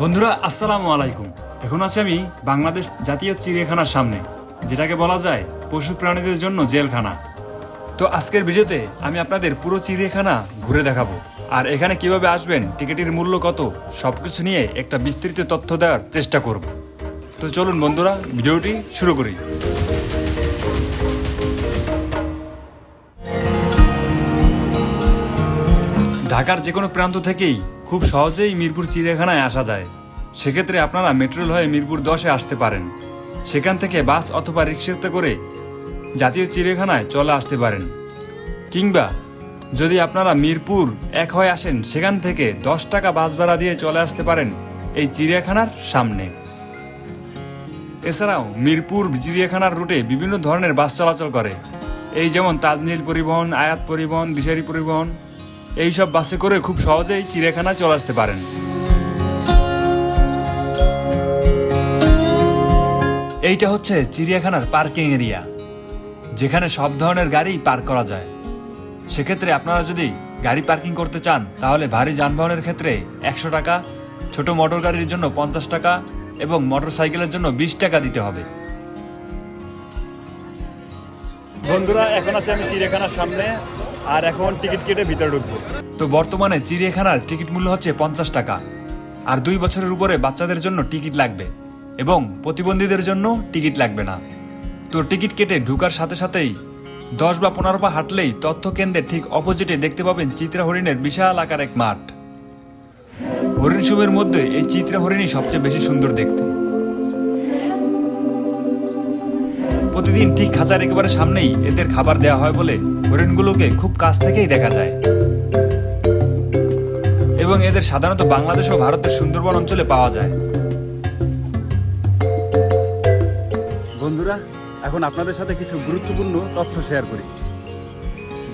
বন্ধুরা আসসালামু আলাইকুম। এখন আছি আমি বাংলাদেশ জাতীয় চিড়িয়াখানার সামনে, যেটাকে বলা যায় পশু প্রাণীদের জন্য জেলখানা। তো আজকের ভিডিওতে আমি আপনাদের পুরো চিড়িয়াখানা ঘুরে দেখাবো, আর এখানে কিভাবে আসবেন, টিকিটের মূল্য কত, সবকিছু নিয়ে একটা বিস্তৃত তথ্য দেওয়ার চেষ্টা করব। তো চলুন বন্ধুরা, ভিডিওটি শুরু করি। ঢাকার যে কোনো প্রান্ত থেকেই খুব সহজেই মিরপুর চিড়িয়াখানায় আসা যায়। সেক্ষেত্রে আপনারা মেট্রোল হয়ে মিরপুর 10-এ আসতে পারেন। সেখান থেকে বাস অথবা রিক্সাতে করে জাতীয় চিড়িয়াখানায় চলে আসতে পারেন, কিংবা যদি আপনারা মিরপুর 1 হয়ে আসেন, সেখান থেকে 10 টাকা বাস ভাড়া দিয়ে চলে আসতে পারেন এই চিড়িয়াখানার সামনে। এছাড়াও মিরপুর চিড়িয়াখানার রুটে বিভিন্ন ধরনের বাস চলাচল করে, এই যেমন তাজনীল পরিবহন, আয়াত পরিবহন, দিশারি পরিবহন। এইসব বাসে করে খুব সহজেই চিড়িয়াখানায় চলে আসতে পারেন। এইটা হচ্ছে চিড়িয়াখানার পার্কিং এরিয়া, যেখানে সব ধরনের গাড়ি পার্ক করা যায়। সেক্ষেত্রে আপনারা যদি গাড়ি পার্কিং করতে চান, তাহলে ভারী যানবাহনের ক্ষেত্রে 100 টাকা, ছোট মোটর গাড়ির জন্য 50 টাকা এবং মোটর সাইকেলের জন্য 20 টাকা দিতে হবে। বন্ধুরা, এখন আছি আমি চিড়িয়াখানার সামনে, আর এখন টিকিট কেটে ভিতরে ঢুকবো। তো বর্তমানে চিড়িয়াখানার টিকিট মূল্য হচ্ছে 50 টাকা, আর 2 বছরের উপরে বাচ্চাদের জন্য টিকিট লাগবে এবং প্রতিবন্ধীদের জন্য টিকিট লাগবে না। তো টিকিট কেটে ঢুকার সাথে সাথেই 10 বা 15 পা হাঁটলেই তথ্য কেন্দ্রের ঠিক অপোজিটে দেখতে পাবেন চিত্রা হরিণের বিশাল আকার এক মাঠ। হরিণ সমূহের মধ্যে এই চিত্রা হরিণই সবচেয়ে বেশি সুন্দর দেখতে। প্রতিদিন ঠিক খাঁচার একেবারে সামনেই এদের খাবার দেওয়া হয় বলে হরিণগুলোকে খুব কাছ থেকেই দেখা যায়, এবং এদের সাধারণত বাংলাদেশ ও ভারতের সুন্দরবন অঞ্চলে পাওয়া যায়। বন্ধুরা, এখন আপনাদের সাথে কিছু গুরুত্বপূর্ণ তথ্য শেয়ার করি।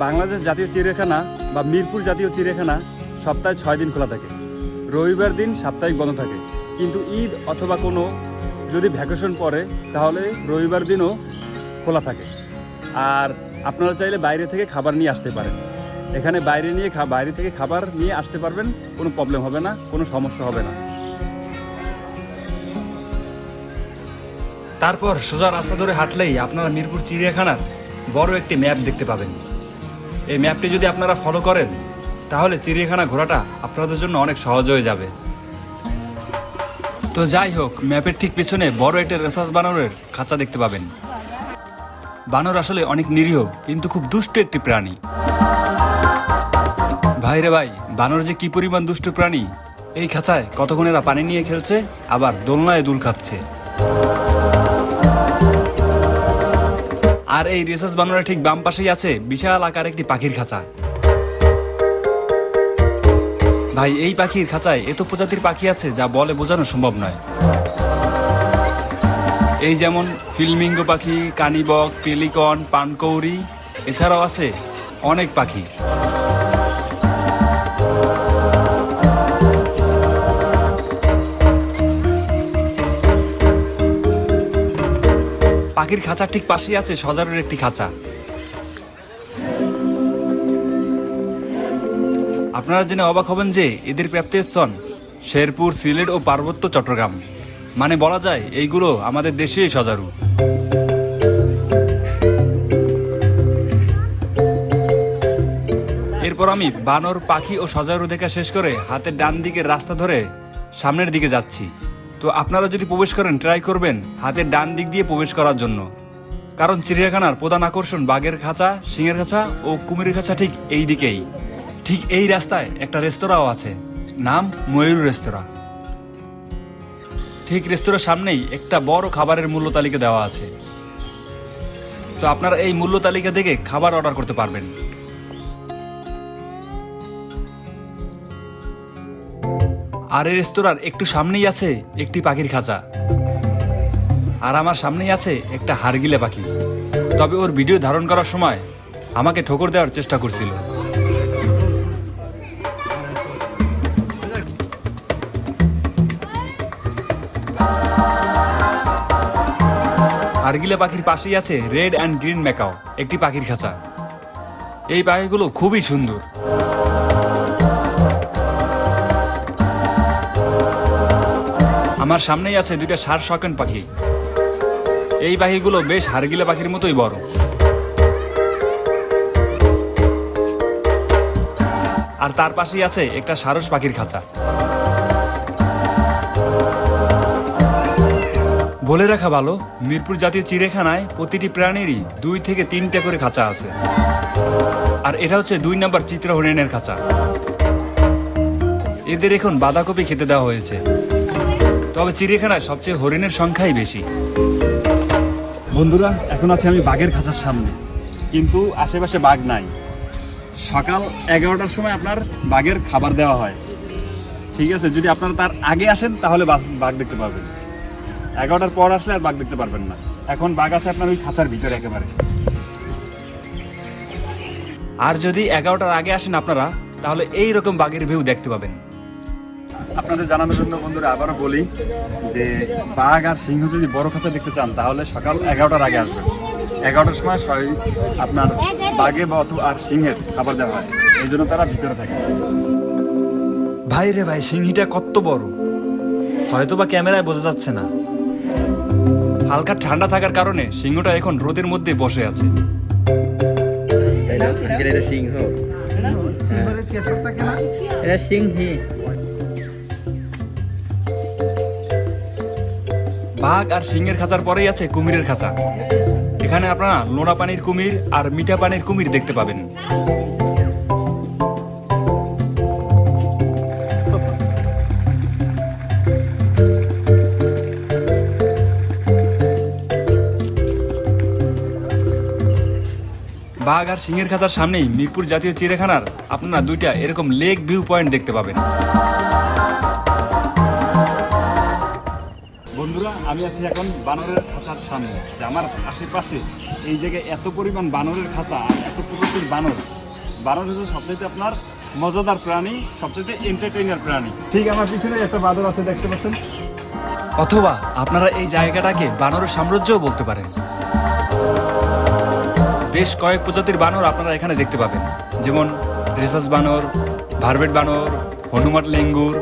বাংলাদেশ জাতীয় চিড়িয়াখানা বা মিরপুর জাতীয় চিড়িয়াখানা সপ্তাহে 6 দিন খোলা থাকে। রবিবার দিন সাপ্তাহিক বন্ধ থাকে, কিন্তু ঈদ অথবা কোনো যদি ভ্যাকেশন পড়ে তাহলে রবিবার দিনও খোলা থাকে। আর আপনারা চাইলে বাইরে থেকে খাবার নিয়ে আসতে পারেন। এখানে বাইরে থেকে খাবার নিয়ে আসতে পারবেন, কোনো প্রবলেম হবে না, কোনো সমস্যা হবে না। তারপর সোজা রাস্তা ধরে হাঁটলেই আপনারা মিরপুর চিড়িয়াখানার বড় একটি ম্যাপ দেখতে পাবেন। এই ম্যাপটি যদি আপনারা ফলো করেন, তাহলে চিড়িয়াখানা ঘোরাটা আপনাদের জন্য অনেক সহজ হয়ে যাবে। তো যাই হোক, ম্যাপের ঠিক পেছনে বড় একটা রেসাস বানরের খাঁচা দেখতে পাবেন। বানর আসলে অনেক নিরীহ কিন্তু খুব দুষ্ট একটি প্রাণী। ভাইরে ভাই, বানর যে কি পরিমাণ দুষ্ট প্রাণী! এই খাঁচায় কতক্ষণ এরা পানি নিয়ে খেলছে, আবার দোলনায় দুল খাচ্ছে। আর এই রেসাস বানরের ঠিক বাম পাশেই আছে বিশাল আকার একটি পাখির খাঁচা। ভাই, এই পাখির খাঁচায় এত প্রজাতির পাখি আছে যা বলে বোঝানো সম্ভব নয়। এই যেমন ফিলমিঙ্গো পাখি, কানিবক, পেলিকন, পানকৌড়ি, এছাড়াও আছে অনেক পাখি। পাখির খাঁচার ঠিক পাশেই আছে সজারুর একটি খাঁচা। আপনারা জেনে অবাক হবেন যে এদের প্রাপ্তিস্থান শেরপুর, সিলেট ও পার্বত্য চট্টগ্রাম। মানে বলা যায় এইগুলো আমাদের দেশেই সজারু। এরপর আমি বানর, পাখি ও সজারু দেখা শেষ করে হাতের ডান দিকের রাস্তা ধরে সামনের দিকে যাচ্ছি। তো আপনারা যদি প্রবেশ করেন, ট্রাই করবেন হাতের ডান দিক দিয়ে প্রবেশ করার জন্য, কারণ চিড়িয়াখানার প্রধান আকর্ষণ বাঘের খাঁচা, সিংহের খাঁচা ও কুমিরের খাঁচা ঠিক এই দিকেই। ঠিক এই রাস্তায় একটা রেস্তোরাঁও আছে, নাম ময়ূর রেস্তোরাঁ। ঠিক রেস্তোরাঁর সামনেই একটা বড় খাবারের মূল্য তালিকা দেওয়া আছে। তো আপনারা এই মূল্য তালিকা দেখে খাবার অর্ডার করতে পারবেন। আর এই রেস্তোরাঁর একটু সামনেই আছে একটি পাখির খাঁচা, আর আমার সামনেই আছে একটা হারগিলে পাখি। তবে ওর ভিডিও ধারণ করার সময় আমাকে ঠোকর দেওয়ার চেষ্টা করছিল। হারগিলে পাখির পাশেই আছে রেড অ্যান্ড গ্রিন ম্যাকাও, একটি পাখির খাঁচা। এই পাখিগুলো খুবই সুন্দর। আমার সামনেই আছে দুইটা ষাঁড় শৌখিন পাখি। এই পাখিগুলো বেশ হাড়গিলা পাখির মতোই বড়। আর তার পাশেই আছে একটা সারস পাখির খাঁচা। বলে রাখা ভালো, মিরপুর জাতীয় চিড়িয়াখানায় প্রতিটি প্রাণীরই 2 থেকে 3টা করে খাঁচা আছে। আর এটা হচ্ছে 2 নম্বর চিত্রা হরিণের খাঁচা। এদের এখন বাঁধাকপি খেতে দেওয়া হয়েছে। তবে চিড়িয়াখানায় সবচেয়ে হরিণের সংখ্যাই বেশি। বন্ধুরা, এখন আছি আমি বাঘের খাঁচার সামনে, কিন্তু আশেপাশে বাঘ নাই। সকাল 11টার সময় আপনার বাঘের খাবার দেওয়া হয়, ঠিক আছে? যদি আপনারা তার আগে আসেন তাহলে বাঘ দেখতে পাবেন। 11টার পর আসলে আর বাঘ দেখতে পারবেন না। এখন বাঘ আছে আপনার ওই খাঁচার ভিতরে একেবারে। আর যদি 11টার আগে আসেন আপনারা, তাহলে এই রকম বাঘের ভিউ দেখতে পাবেন। আপনাদের জানানোর জন্য বন্ধুরা আবারও বলি যে বাঘ আর সিংহ যদি বড় খাঁচা দেখতে চান তাহলে সকাল 11টার আগে আসবেন। 11টার সময় আপনার বাঘে আর সিংহের খাবার দেওয়া হয়, এই জন্য তারা ভিতরে থাকে। ভাই রে ভাই, সিংহীটা কত বড়, হয়তো বা ক্যামেরায় বোঝা যাচ্ছে না। হালকা ঠান্ডা থাকার কারণে সিংহটা এখন রোদের মধ্যে বসে আছে। এটা সিংহ, এটা সিংহী। বাঘ আর সিংহের খাঁচার পরেই আছে কুমিরের খাঁচা। এখানে আপনারা লোনা পানির কুমির আর মিঠা পানির কুমির দেখতে পাবেন। বাঘ আর সিংহের খাঁচার সামনেই মিরপুর জাতীয় চিড়িয়াখানার আপনারা 2টা এরকম লেক ভিউ পয়েন্ট দেখতে পাবেন। বন্ধুরা, আমি আছি এখন বানরের খাঁচার সামনে। আমার আশেপাশে এই জায়গায় এত পরিমাণ বানরের খাঁচা আর এত প্রকৃতির বানর হচ্ছে সবচেয়ে আপনার মজাদার প্রাণী, সবচেয়ে এন্টারটেইনার প্রাণী। ঠিক আমার পিছনে একটা বাদর আছে, দেখতে পাচ্ছেন? অথবা আপনারা এই জায়গাটাকে বানরের সাম্রাজ্যও বলতে পারেন। বেশ কয়েক প্রজাতির বানর আপনারা এখানে দেখতে পাবেন, যেমন রেসাস বানর, ভারবেট বানর, হনুমাট লেঙ্গুর,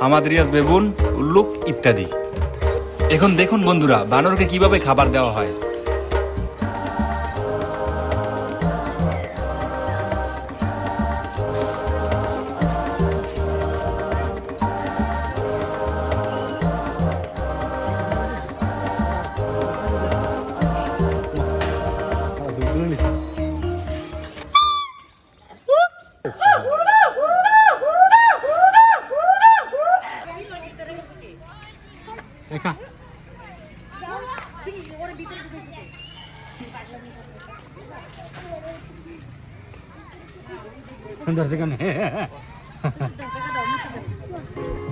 হামাদ্রিয়াস বেবুন, উল্লুক ইত্যাদি। এখন দেখুন বন্ধুরা, বানরকে কিভাবে খাবার দেওয়া হয়।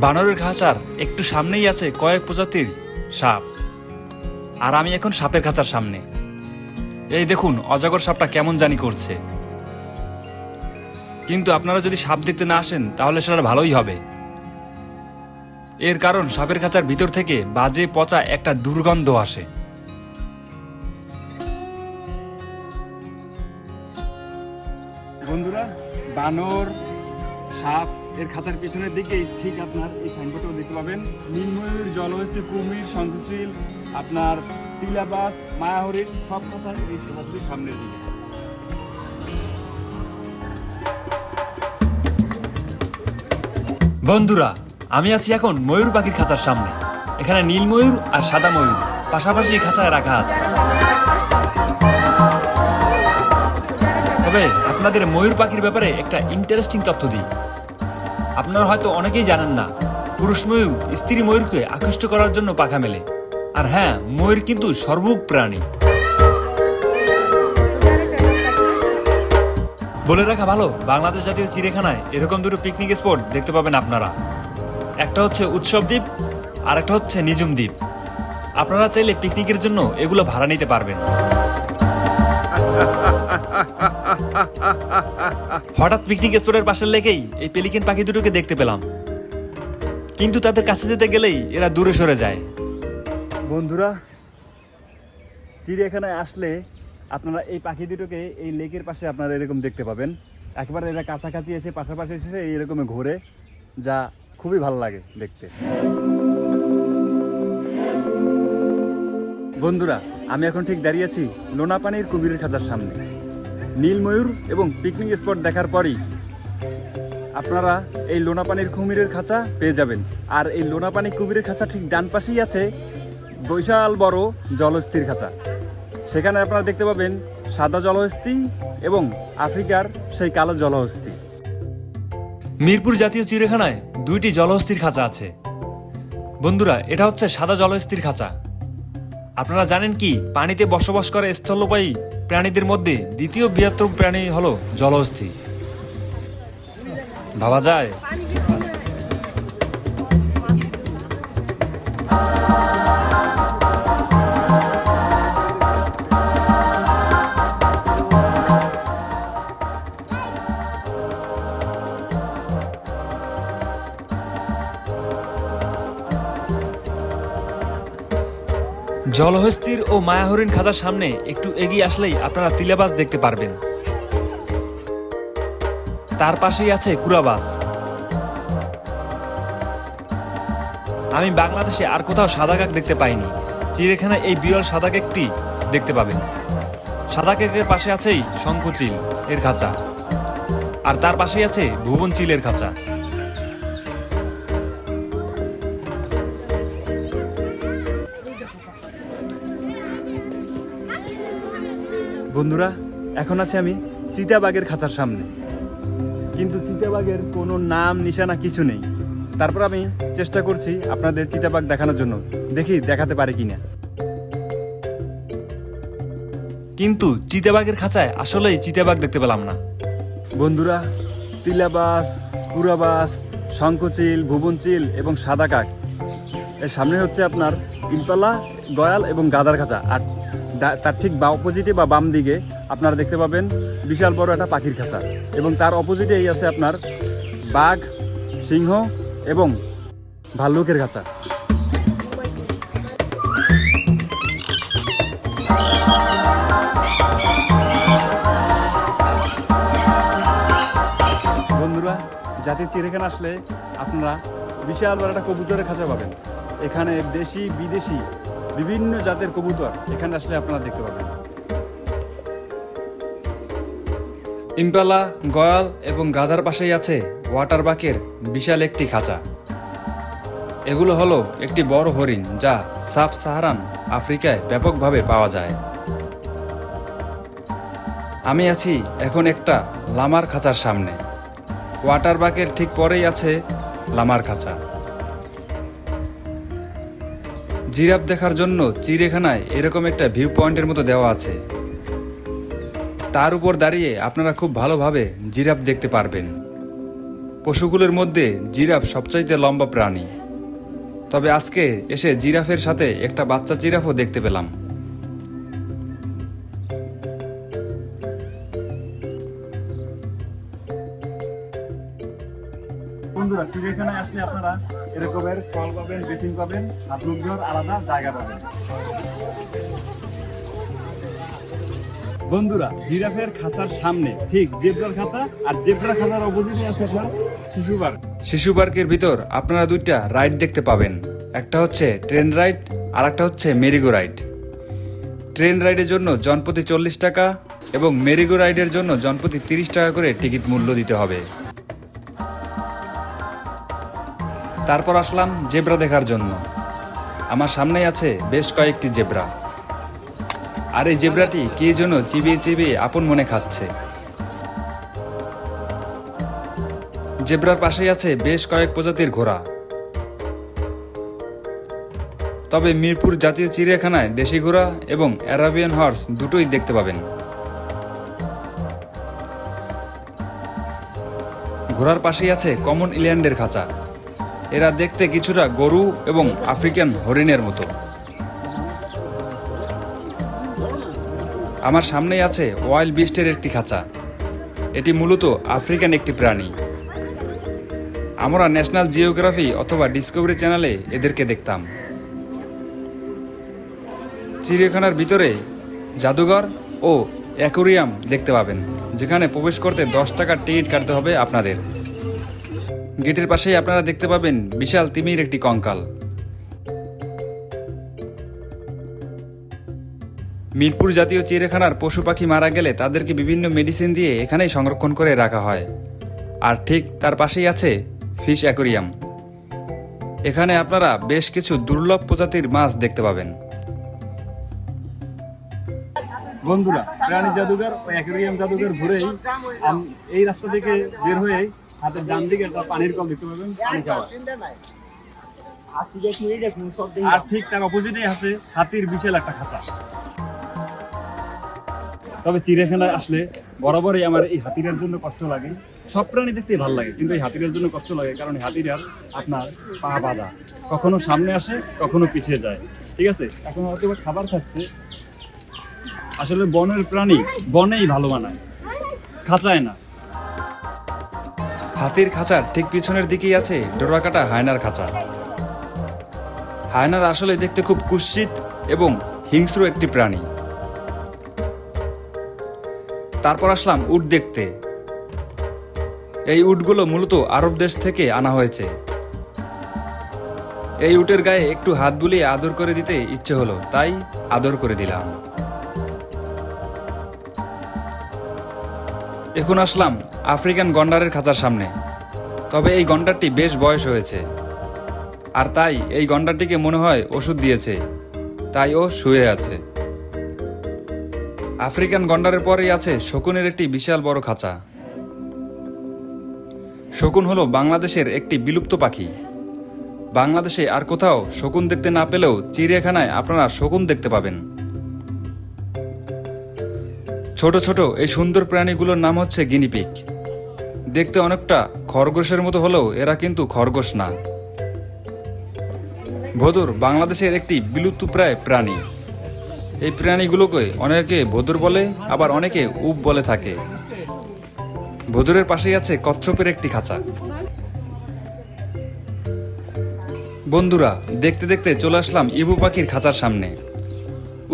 বানরের খাঁচার একটু সামনেই আছে কয়েক প্রজাতির সাপ। আর আমি এখন সাপের খাঁচার সামনে। এই দেখুন অজগর সাপটা কেমন জানি করছে। কিন্তু আপনারা যদি সাপ দেখতে না আসেন তাহলে সেটা ভালোই হবে। এর কারণ সাপের খাঁচার ভিতর থেকে বাজে পচা একটা দুর্গন্ধ আসে। বন্ধুরা, বানর, সাপ এর খাঁচার পিছনের দিকে ঠিক আপনার এই সাইনবোর্ডটাও দেখতে পাবেন। নীলময়ূর, জলহস্তী কুমির, শঙ্খচিল, আপনার তিলাবাস, মায়াহরিণ সব খাঁচার এই সোজাসুজি সামনের দিকে। বন্ধুরা, আমি আছি এখন ময়ূর পাখির খাঁচার সামনে। এখানে নীল ময়ূর আর সাদা ময়ূর পাশাপাশি খাঁচায় রাখা আছে। তবে আপনাদের ময়ূর পাখির ব্যাপারে একটা ইন্টারেস্টিং তথ্য দিই। আপনারা হয়তো অনেকেই জানেন না, পুরুষ ময়ূর স্ত্রী ময়ূরকে আকৃষ্ট করার জন্য পাখা মেলে। আর হ্যাঁ, ময়ূর কিন্তু সর্বভুক প্রাণী। বলে রাখা ভালো, বাংলাদেশ জাতীয় চিড়িয়াখানায় এরকম 2টো পিকনিক স্পট দেখতে পাবেন আপনারা। একটা হচ্ছে উৎসব দ্বীপ আর একটা হচ্ছে নিজুম দ্বীপ। আপনারা চাইলে পিকনিকের জন্য এগুলো ভাড়া নিতে পারবেন। হঠাৎ পিকনিক স্পটের পাশের লেকেই এই পেলিকেন পাখি দুটোকে দেখতে পেলাম, কিন্তু তাদের কাছে যেতে গেলেই এরা দূরে সরে যায়। বন্ধুরা, চিড়িয়াখানায় আসলে আপনারা এই পাখি দুটোকে এই লেকের পাশে আপনারা এরকম দেখতে পাবেন। একবার এরা কাছাকাছি এসে পাশাপাশি এসে এইরকম ঘোরে, যা খুবই ভালো লাগে দেখতে। বন্ধুরা, আমি এখন ঠিক দাঁড়িয়ে আছি লোনাপানির কুমিরের খাঁচার সামনে। নীল ময়ূর এবং পিকনিক স্পট দেখার পরই আপনারা এই লোনাপানির কুমিরের খাঁচা পেয়ে যাবেন। আর এই লোনাপানি কুমিরের খাঁচা ঠিক ডান পাশেই আছে বিশাল বড় জলহস্তির খাঁচা। সেখানে আপনারা দেখতে পাবেন সাদা জলহস্তি এবং আফ্রিকার সেই কালো জলহস্তি। মিরপুর জাতীয় চিড়িয়াখানায় 2টি জলহস্তির খাঁচা আছে। বন্ধুরা, এটা হচ্ছে সাদা জলহস্তির খাঁচা। আপনারা জানেন কি, পানিতে বসবাস করে স্থলপায়ী প্রাণীদের মধ্যে দ্বিতীয় বৃহত্তম প্রাণী হলো জলহস্তি। ভাবা যায়? জলহস্তির ও মায়াহরিণ খাঁচার সামনে একটু এগিয়ে আসলেই আপনারা তিলাবাজ দেখতে পারবেন। তার পাশেই আছে কুরাবাস। আমি বাংলাদেশে আর কোথাও সাদা কাক দেখতে পাইনি। চিড়িয়াখানায় এই বিরল সাদা কাকটি দেখতে পাবেন। সাদা কাকের পাশে আছেই শঙ্খচিল এর খাঁচা, আর তার পাশেই আছে ভুবন চিলের খাঁচা। বন্ধুরা, এখন আছে আমি চিতাবাঘের খাঁচার সামনে, কিন্তু চিতাবাঘের কোনো নাম নিশানা কিছু নেই। তারপর আমি চেষ্টা করছি আপনাদের চিতাবাঘ দেখানোর জন্য, দেখি দেখাতে পারি কিনা। কিন্তু চিতাবাঘের খাঁচায় আসলেই চিতাবাঘ দেখতে পেলাম না। বন্ধুরা, তিলাবাস, কুরাবাস, শঙ্খচিল, ভুবনচিল এবং সাদা কাক, এর সামনে হচ্ছে আপনার ইম্পালা, গয়াল এবং গাদার খাঁচা। আর তার ঠিক অপোজিটে বা বাম দিকে আপনারা দেখতে পাবেন বিশাল বড় একটা পাখির খাঁচা, এবং তার অপোজিটেই আছে আপনার বাঘ, সিংহ এবং ভাল্লুকের খাঁচা। বন্ধুরা, জাতীয় চিড়িয়াখানা আসলে আপনারা বিশাল বড় একটা কবুতরের খাঁচা পাবেন। এখানে দেশি বিদেশি বিভিন্ন জাতের কবুতর এখানে আসলে আপনারা দেখতে পাবেন। ইম্পালা, গয়াল এবং গাধার পাশেই আছে ওয়াটারবাকের বিশাল একটি খাঁচা। এগুলো হলো একটি বড় হরিণ, যা সাব সাহারান আফ্রিকায় ব্যাপকভাবে পাওয়া যায়। আমি আছি এখন একটা লামার খাঁচার সামনে। ওয়াটারবাকের ঠিক পরেই আছে লামার খাঁচা। জিরাফ দেখার জন্য চিড়িয়াখানায় এরকম একটা ভিউ পয়েন্টের মতো দেওয়া আছে। তার উপর দাঁড়িয়ে আপনারা খুব ভালোভাবে জিরাফ দেখতে পারবেন। পশুগুলোর মধ্যে জিরাফ সবচাইতে লম্বা প্রাণী। তবে আজকে এসে জিরাফের সাথে একটা বাচ্চা জিরাফও দেখতে পেলাম। বন্ধুরা, চিড়িয়াখানায় আসলে আপনারা এরকমের ফল পাবেন, বেসিন পাবেন, হাত মুখ ধোয়ার আলাদা জায়গা পাবেন। বন্ধুরা, জিরাফের খাঁচার সামনে ঠিক জেব্রার খাঁচা, আর জেব্রার খাঁচার অপোজিটে আছে আপনার শিশু পার্ক। শিশু পার্কের ভিতর আপনারা 2টা রাইড দেখতে পাবেন। একটা হচ্ছে ট্রেন রাইড, আর একটা হচ্ছে মেরিগো রাইড। ট্রেন রাইডের জন্য জনপ্রতি 40 টাকা এবং মেরিগো রাইডের জন্য জনপ্রতি 30 টাকা করে টিকিট মূল্য দিতে হবে। তারপর আসলাম জেব্রা দেখার জন্য। আমার সামনেই আছে বেশ কয়েকটি জেব্রা, আর এই জেব্রাটি কে যেন চিবিয়ে চিবিয়ে আপন মনে খাচ্ছে। জেব্রার পাশেই আছে বেশ কয়েক প্রজাতির ঘোড়া। তবে মিরপুর জাতীয় চিড়িয়াখানায় দেশি ঘোড়া এবং অ্যারাবিয়ান হর্স দুটোই দেখতে পাবেন। ঘোড়ার পাশেই আছে কমন ইল্যান্ডের খাঁচা। এরা দেখতে কিছুটা গরু এবং আফ্রিকান হরিণের মতো। আমার সামনেই আছে ওয়াইল্ড বিস্টের একটি খাঁচা। এটি মূলত আফ্রিকান একটি প্রাণী। আমরা ন্যাশনাল জিওগ্রাফি অথবা ডিসকভারি চ্যানেলে এদেরকে দেখতাম। চিড়িয়াখানার ভিতরে জাদুঘর ও অ্যাকোরিয়াম দেখতে পাবেন, যেখানে প্রবেশ করতে 10 টাকার টিকিট কাটতে হবে আপনাদের। গেটের পাশেই আপনারা দেখতে পাবেন বিশাল তিমির একটি কঙ্কাল। মিরপুর জাতীয় চিড়িয়াখানার পশু পাখি মারা গেলে তাদেরকে বিভিন্ন মেডিসিন দিয়ে এখানেই সংরক্ষণ করে রাখা হয়। আর ঠিক তার পাশেই আছে ফিশ অ্যাকোরিয়াম। এখানে আপনারা বেশ কিছু দুর্লভ প্রজাতির মাছ দেখতে পাবেন। বন্ধুরা, প্রাণী জাদুঘর ও অ্যাকোরিয়াম জাদুঘর ঘুরেই এই রাস্তা থেকে বের হয়ে হাতের ডান দিকে একটা পানির কল দেখতে পাবেন, পানি খাওয়া। আর ঠিক তার অপোজিটে আছে হাতির বিশাল একটা খাঁচা। তবে চিড়িয়াখানায় আসলে বরাবরই আমার এই হাতিটার জন্য কষ্ট লাগে। সব প্রাণী দেখতে ভালো লাগে, কিন্তু এই হাতিটার জন্য কষ্ট লাগে, কারণ এই হাতিটার আপনার পা বাঁধা, কখনো সামনে আসে কখনো পিছিয়ে যায়। ঠিক আছে, এখন হয়তো খাবার খাচ্ছে। আসলে বনের প্রাণী বনেই ভালো মানায়, খাঁচায় না। হাতির খাঁচার ঠিক পিছনের দিকেই আছে ডোরাকাটা হায়নার খাঁচা। হায়নার আসলে দেখতে খুব কুৎসিত এবং হিংস্র একটি প্রাণী। তারপর আসলাম উট দেখতে। এই উটগুলো মূলত আরব দেশ থেকে আনা হয়েছে। এই উটের গায়ে একটু হাত বুলিয়ে আদর করে দিতে ইচ্ছে হলো, তাই আদর করে দিলাম। এখন আসলাম আফ্রিকান গন্ডারের খাঁচার সামনে। তবে এই গন্ডারটি বেশ বয়স হয়েছে, আর তাই এই গন্ডারটিকে মনে হয় ওষুধ দিয়েছে, তাই ও শুয়ে আছে। আফ্রিকান গন্ডারের পরেই আছে শকুনের একটি বিশাল বড় খাঁচা। শকুন হলো বাংলাদেশের একটি বিলুপ্ত পাখি। বাংলাদেশে আর কোথাও শকুন দেখতে না পেলেও চিড়িয়াখানায় আপনারা শকুন দেখতে পাবেন। ছোট ছোট এই সুন্দর প্রাণীগুলোর নাম হচ্ছে গিনিপিগ। দেখতে অনেকটা খরগোশের মতো হলেও এরা কিন্তু খরগোশ না। ভোদর বাংলাদেশের একটি বিলুপ্তপ্রায় প্রাণী। এই প্রাণীগুলোকে অনেকে ভোদর বলে, আবার অনেকে উপ বলে থাকে। ভোদরের পাশেই আছে কচ্ছপের একটি খাঁচা। বন্ধুরা, দেখতে দেখতে চলে আসলাম ইবু পাখির খাঁচার সামনে।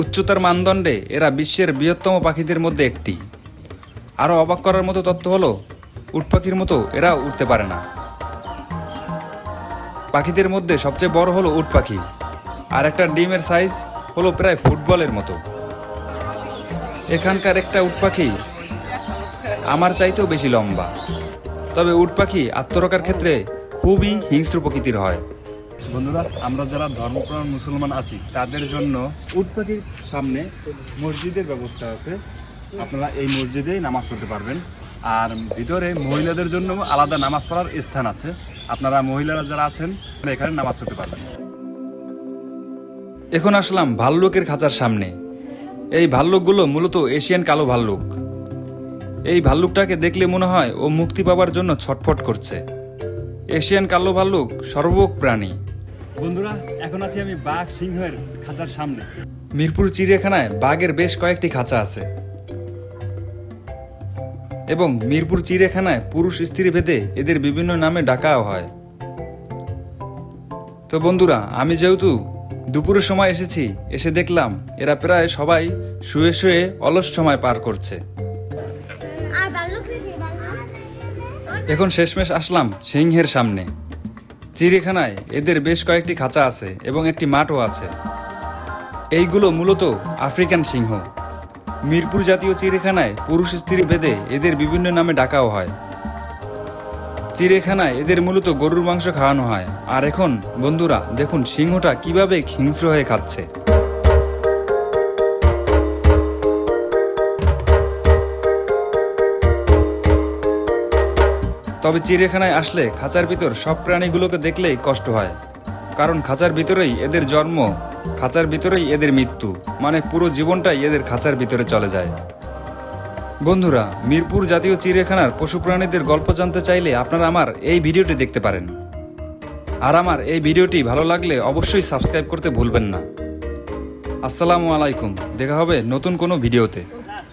উচ্চতার মানদণ্ডে এরা বিশ্বের বৃহত্তম পাখিদের মধ্যে একটি। আরও অবাক করার মতো তথ্য হলো, উট পাখির মতো এরা উড়তে পারে না। পাখিদের মধ্যে সবচেয়ে বড় হলো উট পাখি, আর একটা ডিমের সাইজ হলো প্রায় ফুটবলের মতো। এখানকার একটা উট পাখি আমার চাইতেও বেশি লম্বা। তবে উট পাখি আত্মরক্ষার ক্ষেত্রে খুবই হিংস্র প্রকৃতির হয়। বন্ধুরা, আমরা যারা ধর্মপ্রাণ মুসলমান আছি তাদের জন্য উট পাখির সামনে মসজিদের ব্যবস্থা আছে। আপনারা এই মসজিদেই নামাজ পড়তে পারবেন। আর ভিতরে মহিলাদের জন্য আলাদা নামাজ পড়ার স্থান আছে। আপনারা মহিলারা যারা আছেন এখানে নামাজ পড়তে পারবেন। এখন আসলাম ভাল্লুকের খাঁচার সামনে। এই ভাল্লুকগুলো মূলত এশিয়ান কালো ভাল্লুক। এই ভাল্লুকটাকে দেখলে মনে হয় ও মুক্তি পাবার জন্য ছটফট করছে। এশিয়ান কালো ভাল্লুক সর্বভোগ প্রাণী। বন্ধুরা, এখন আছি আমি বাঘ সিংহের খাঁচার সামনে। মিরপুর চিড়িয়াখানায় বাঘের বেশ কয়েকটি খাঁচা আছে, এবং মিরপুর চিড়িয়াখানায় পুরুষ স্ত্রী ভেদে এদের বিভিন্ন নামে ডাকাও হয়। তো বন্ধুরা, আমি যেহেতু দুপুরের সময় এসেছি, এসে দেখলাম এরা প্রায় সবাই শুয়ে শুয়ে অলস সময় পার করছে। এখন শেষমেশ আসলাম সিংহের সামনে। চিড়িয়াখানায় এদের বেশ কয়েকটি খাঁচা আছে এবং একটি মাঠও আছে। এইগুলো মূলত আফ্রিকান সিংহ। মিরপুর জাতীয় চিড়িয়াখানায় পুরুষ স্ত্রী ভেদে এদের বিভিন্ন নামে ডাকাও হয়। চিড়িয়াখানায় এদের মূলত গরুর মাংস খাওয়ানো হয়। আর এখন বন্ধুরা দেখুন সিংহটা কিভাবে হিংস্র হয়ে খাচ্ছে। তবে চিড়িয়াখানায় আসলে খাঁচার ভিতর সব প্রাণীগুলোকে দেখলেই কষ্ট হয়, কারণ খাঁচার ভিতরেই এদের জন্ম, খাঁচার ভিতরেই এদের মৃত্যু, মানে পুরো জীবনটাই এদের খাঁচার ভিতরে চলে যায়। বন্ধুরা, মিরপুর জাতীয় চিড়িয়াখানার পশু প্রাণীদের গল্প জানতে চাইলে আপনারা আমার এই ভিডিওটি দেখতে পারেন। আর আমার এই ভিডিওটি ভালো লাগলে অবশ্যই সাবস্ক্রাইব করতে ভুলবেন না। আসসালামু আলাইকুম, দেখা হবে নতুন কোনো ভিডিওতে।